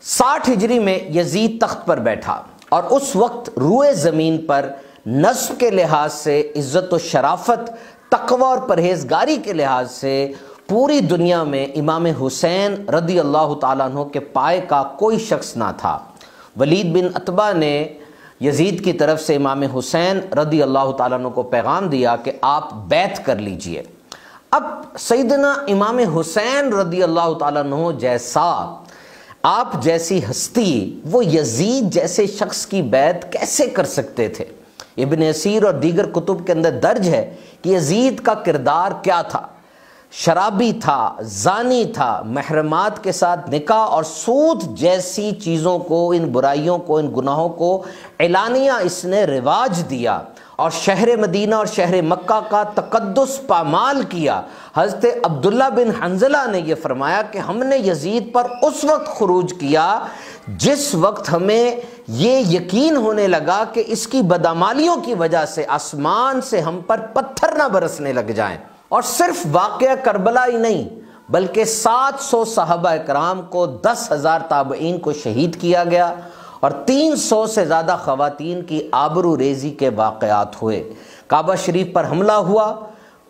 60 ہجری میں یزید تخت پر بیٹھا اور اس وقت روئے زمین پر نسب کے لحاظ سے، عزت و شرافت، تقوی اور پرہیزگاری کے لحاظ سے پوری دنیا میں امام حسین رضی اللہ تعالیٰ عنہ کے پائے کا کوئی شخص نہ تھا۔ ولید بن عتبہ نے یزید کی طرف سے امام حسین رضی اللہ تعالیٰ عنہ کو پیغام دیا کہ آپ بیعت کر لیجئے۔ اب سیدنا امام حسین رضی اللہ تعالیٰ عنہ جیسا، آپ جیسی ہستی، وہ یزید جیسے شخص کی بیعت کیسے کر سکتے تھے؟ ابن اسیر اور دیگر کتب کے اندر درج ہے کہ یزید کا کردار کیا تھا۔ شرابی تھا، زانی تھا، محرمات کے ساتھ نکاح اور سود جیسی چیزوں کو، ان برائیوں کو، ان گناہوں کو اعلانیہ اس نے رواج دیا اور شہر مدینہ اور شہر مکہ کا تقدس پامال کیا۔ حضرت عبداللہ بن حنظلہ نے یہ فرمایا کہ ہم نے یزید پر اس وقت خروج کیا جس وقت ہمیں یہ یقین ہونے لگا کہ اس کی بدعمالیوں کی وجہ سے آسمان سے ہم پر پتھر نہ برسنے لگ جائیں۔ اور صرف واقعہ کربلا ہی نہیں بلکہ 700 صحابہ اکرام کو، 10,000 تابعین کو شہید کیا گیا اور 300 سے زیادہ خواتین کی آبرو ریزی کے واقعات ہوئے۔ کعبہ شریف پر حملہ ہوا،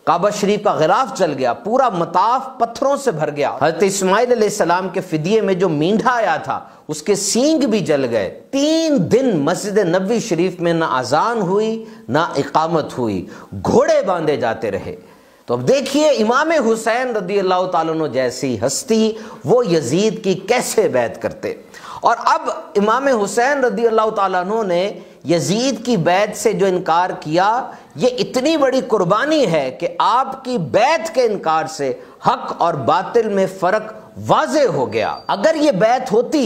کعبہ شریف کا غلاف جل گیا، پورا مطاف پتھروں سے بھر گیا۔ حضرت اسماعیل علیہ السلام کے فدیے میں جو مینڈھا آیا تھا اس کے سینگ بھی جل گئے۔ 3 دن مسجد نبوی شریف میں نہ اذان ہوئی نہ اقامت ہوئی، گھوڑے باندھے جاتے رہے۔ تو اب دیکھیے امام حسین رضی اللہ تعالیٰ عنہ جیسی ہستی وہ یزید کی کیسے بیعت کرتے۔ اور اب امام حسین رضی اللہ تعالیٰ عنہ نے یزید کی بیعت سے جو انکار کیا، یہ اتنی بڑی قربانی ہے کہ آپ کی بیعت کے انکار سے حق اور باطل میں فرق واضح ہو گیا۔ اگر یہ بیعت ہوتی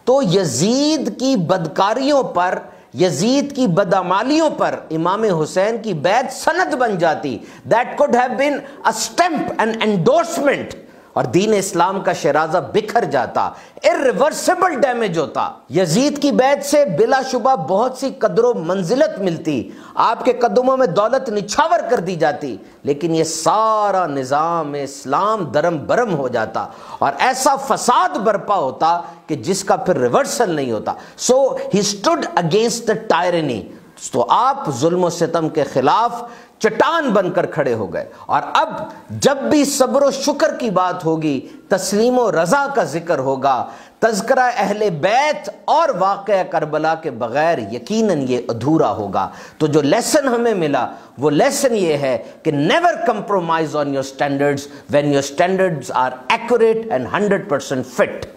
تو یزید کی بدکاریوں پر، یزید کی بدعمالیوں پر امام حسین کی بیعت سند بن جاتی۔ That could have been a stamp and endorsement، اور دین اسلام کا شیرازہ بکھر جاتا، irreversible ڈیمیج ہوتا۔ یزید کی بیعت سے بلا شبہ بہت سی قدر و منزلت ملتی، آپ کے قدموں میں دولت نچھاور کر دی جاتی، لیکن یہ سارا نظام اسلام درم برم ہو جاتا اور ایسا فساد برپا ہوتا کہ جس کا پھر ریورسل نہیں ہوتا۔ So he stood against the tyranny، تو آپ ظلم و ستم کے خلاف چٹان بن کر کھڑے ہو گئے۔ اور اب جب بھی صبر و شکر کی بات ہوگی، تسلیم و رضا کا ذکر ہوگا، تذکرہ اہل بیت اور واقعہ کربلا کے بغیر یقیناً یہ ادھورا ہوگا۔ تو جو لیسن ہمیں ملا وہ لیسن یہ ہے کہ never compromise on your standards when your standards are accurate and 100% fit۔